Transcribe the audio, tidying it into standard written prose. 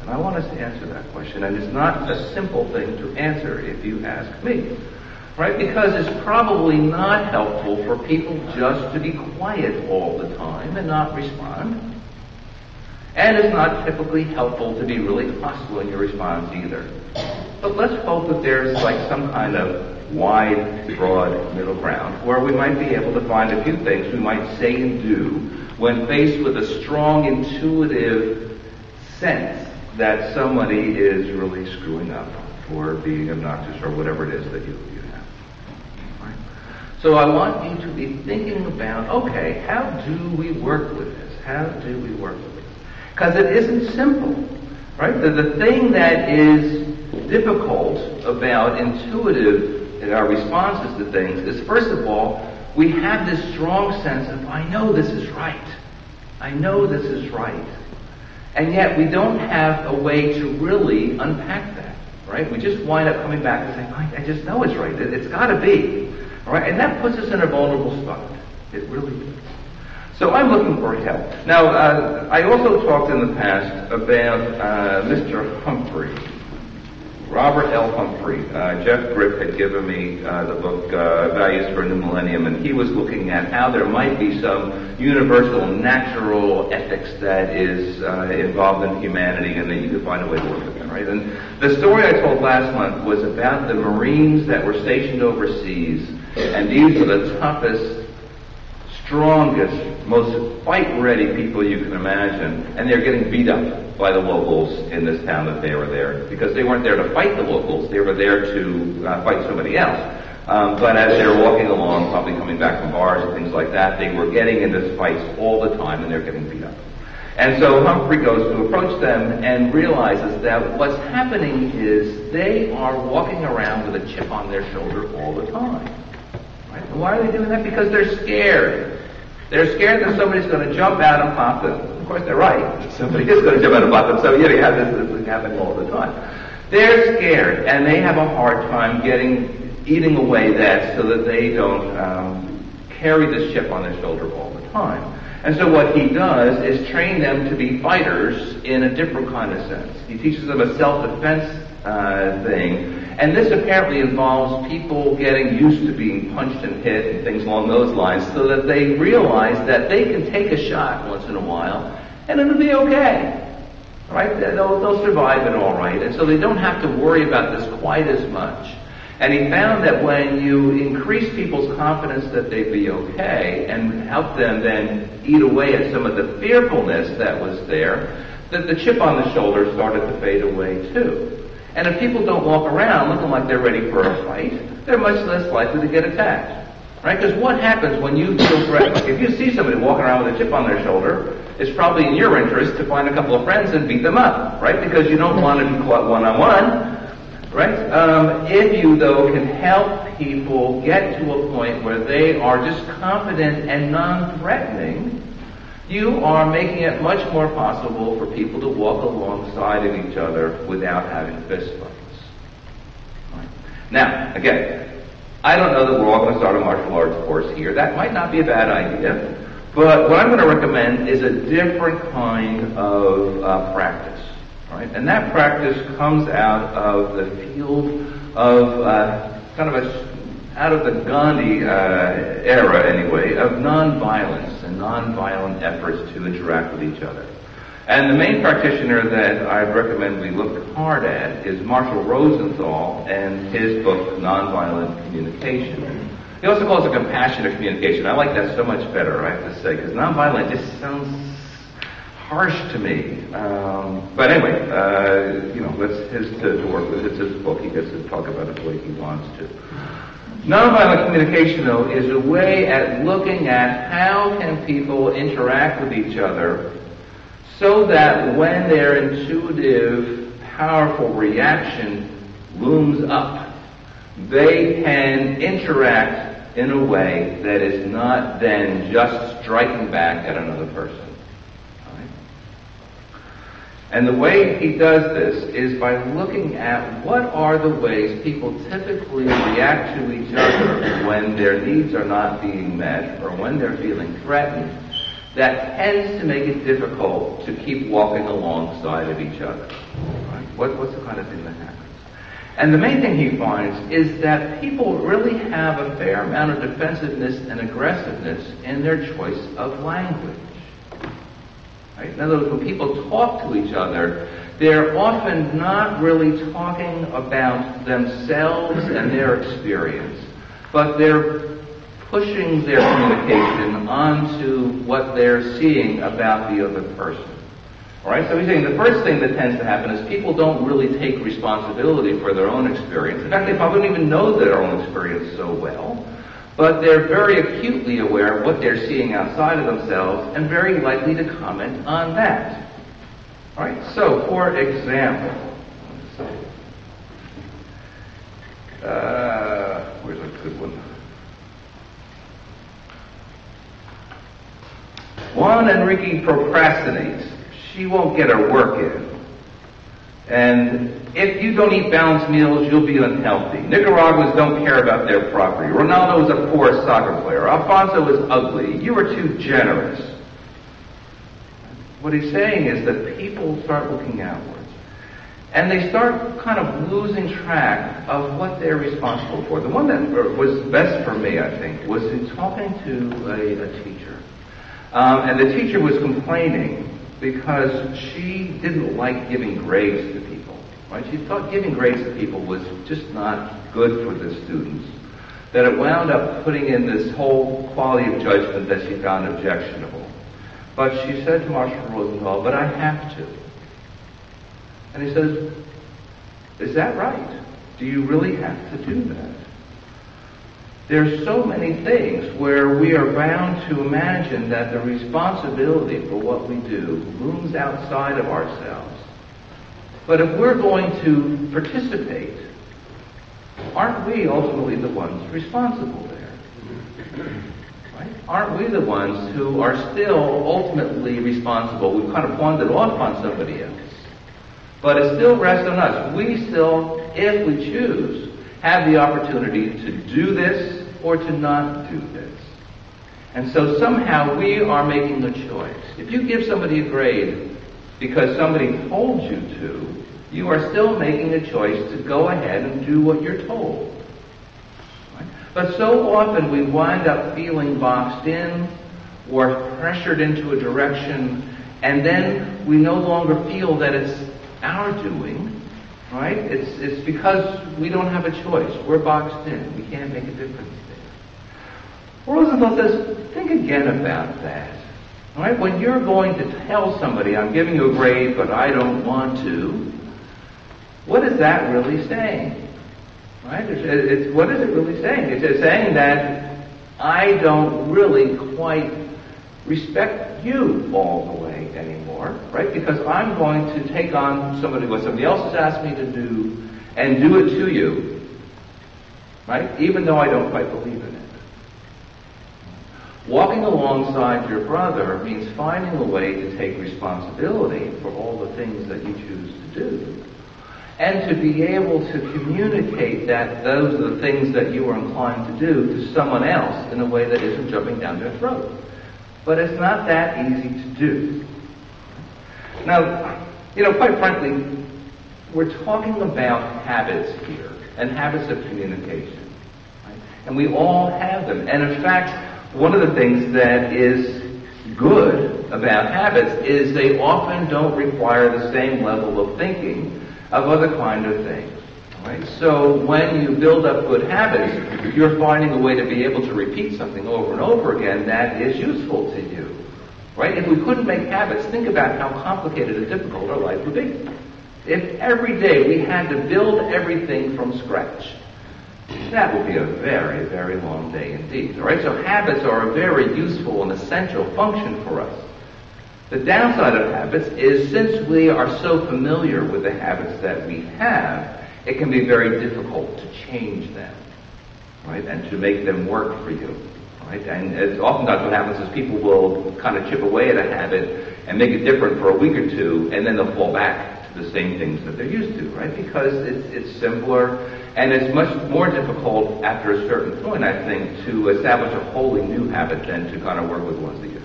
And I want us to answer that question. And it's not a simple thing to answer if you ask me. Right? Because it's probably not helpful for people just to be quiet all the time and not respond. And it's not typically helpful to be really hostile in your response either. But let's hope that there's like some kind of wide, broad middle ground where we might be able to find a few things we might say and do when faced with a strong intuitive sense that somebody is really screwing up or being obnoxious or whatever it is that you have. Right? So I want you to be thinking about, okay, how do we work with this? How do we work with this? Because it isn't simple, right? The thing that is difficult about intuitive in our responses to things is, first of all, we have this strong sense of, I know this is right. I know this is right. And yet we don't have a way to really unpack that, right? We just wind up coming back and saying, I just know it's right. It's got to be, all right? And that puts us in a vulnerable spot. It really does. So I'm looking for help. Now, I also talked in the past about Mr. Humphrey, Robert L. Humphrey. Jeff Grip had given me the book Values for a New Millennium, and he was looking at how there might be some universal natural ethics that is involved in humanity, and that you could find a way to work with them, right? And the story I told last month was about the Marines that were stationed overseas, and these are the toughest, strongest, most fight-ready people you can imagine, and they're getting beat up by the locals in this town that they were there, because they weren't there to fight the locals, they were there to fight somebody else. But as they were walking along, probably coming back from bars and things like that, they were getting into fights all the time, and they're getting beat up. And so Humphrey goes to approach them and realizes that what's happening is they are walking around with a chip on their shoulder all the time. Right? And why are they doing that? Because they're scared. They're scared that somebody's going to jump out and pop them. Of course, they're right. Somebody is going to jump out and pop them. So, you have this happening all the time. They're scared, and they have a hard time eating away that so that they don't carry this chip on their shoulder all the time. And so what he does is train them to be fighters in a different kind of sense. He teaches them a self-defense thing. And this apparently involves people getting used to being punched and hit and things along those lines, so that they realize that they can take a shot once in a while and it'll be okay. Right? They'll survive it all right. And so they don't have to worry about this quite as much. And he found that when you increase people's confidence that they'd be okay and help them then eat away at some of the fearfulness that was there, that the chip on the shoulder started to fade away too. And if people don't walk around looking like they're ready for a fight, they're much less likely to get attacked. Right? Because what happens when you feel threatened? Like if you see somebody walking around with a chip on their shoulder, it's probably in your interest to find a couple of friends and beat them up, right? Because you don't want to be caught one-on-one, right? If you, though, can help people get to a point where they are just confident and non-threatening, you are making it much more possible for people to walk alongside of each other without having fist fights. Right? Now, again, I don't know that we're all going to start a martial arts course here. That might not be a bad idea. But what I'm going to recommend is a different kind of practice. Right? And that practice comes out of the field of out of the Gandhi era, anyway, of nonviolence and nonviolent efforts to interact with each other. And the main practitioner that I recommend we look hard at is Marshall Rosenthal and his book, Nonviolent Communication. He also calls it compassionate communication. I like that so much better, I have to say, because nonviolent just sounds harsh to me. But anyway, that's his to work with. It's his book. He gets to talk about it the way he wants to. Nonviolent communication, though, is a way at looking at how can people interact with each other so that when their intuitive, powerful reaction looms up, they can interact in a way that is not then just striking back at another person. And the way he does this is by looking at what are the ways people typically react to each other when their needs are not being met or when they're feeling threatened, that tends to make it difficult to keep walking alongside of each other. Right? What's the kind of thing that happens? And the main thing he finds is that people really have a fair amount of defensiveness and aggressiveness in their choice of language. Right? In other words, when people talk to each other, they're often not really talking about themselves and their experience, but they're pushing their communication onto what they're seeing about the other person. All right, so he's saying the first thing that tends to happen is people don't really take responsibility for their own experience. In fact, they probably don't even know their own experience so well, but they're very acutely aware of what they're seeing outside of themselves and very likely to comment on that. All right, so for example, where's a good one? Juan Enrique procrastinates. She won't get her work in. And if you don't eat balanced meals, you'll be unhealthy. Nicaraguans don't care about their property. Ronaldo is a poor soccer player. Alfonso is ugly. You are too generous. What he's saying is that people start looking outwards. And they start kind of losing track of what they're responsible for. The one that was best for me, I think, was in talking to a teacher. And the teacher was complaining because she didn't like giving grades to people. Right? She thought giving grades to people was just not good for the students. That it wound up putting in this whole quality of judgment that she found objectionable. But she said to Marshall Rosenthal, "But I have to." And he says, "Is that right? Do you really have to do that?" There's so many things where we are bound to imagine that the responsibility for what we do looms outside of ourselves. But if we're going to participate, aren't we ultimately the ones responsible there? Right? Aren't we the ones who are still ultimately responsible? We've kind of pawned it off on somebody else. But it still rests on us. We still, if we choose, have the opportunity to do this or to not do this. And so somehow we are making a choice. If you give somebody a grade because somebody told you to, you are still making a choice to go ahead and do what you're told. Right? But so often we wind up feeling boxed in or pressured into a direction, and then we no longer feel that it's our doing. Right? It's because we don't have a choice. We're boxed in. We can't make a difference there. Rosenthal says, think again about that. All right? When you're going to tell somebody, I'm giving you a grade, but I don't want to, what is that really saying? Right? What is it really saying? It's saying that I don't really quite respect you all the way anymore, right? Because I'm going to take on what somebody else has asked me to do and do it to you, right? Even though I don't quite believe in it. Walking alongside your brother means finding a way to take responsibility for all the things that you choose to do, and to be able to communicate that those are the things that you are inclined to do to someone else in a way that isn't jumping down their throat. But it's not that easy to do. Now, quite frankly, we're talking about habits here, and habits of communication. Right? And we all have them. And in fact, one of the things that is good about habits is they often don't require the same level of thinking of other kind of things. Right? So when you build up good habits, you're finding a way to be able to repeat something over and over again that is useful to you. Right? If we couldn't make habits, think about how complicated and difficult our life would be. If every day we had to build everything from scratch, that would be a very, very long day indeed. All right? So habits are a very useful and essential function for us. The downside of habits is, since we are so familiar with the habits that we have, it can be very difficult to change them, right, and to make them work for you, right? And oftentimes what happens is people will kind of chip away at a habit and make it different for a week or two, and then they'll fall back to the same things that they're used to, right? Because it's simpler, and it's much more difficult after a certain point, I think, to establish a wholly new habit than to kind of work with the ones that you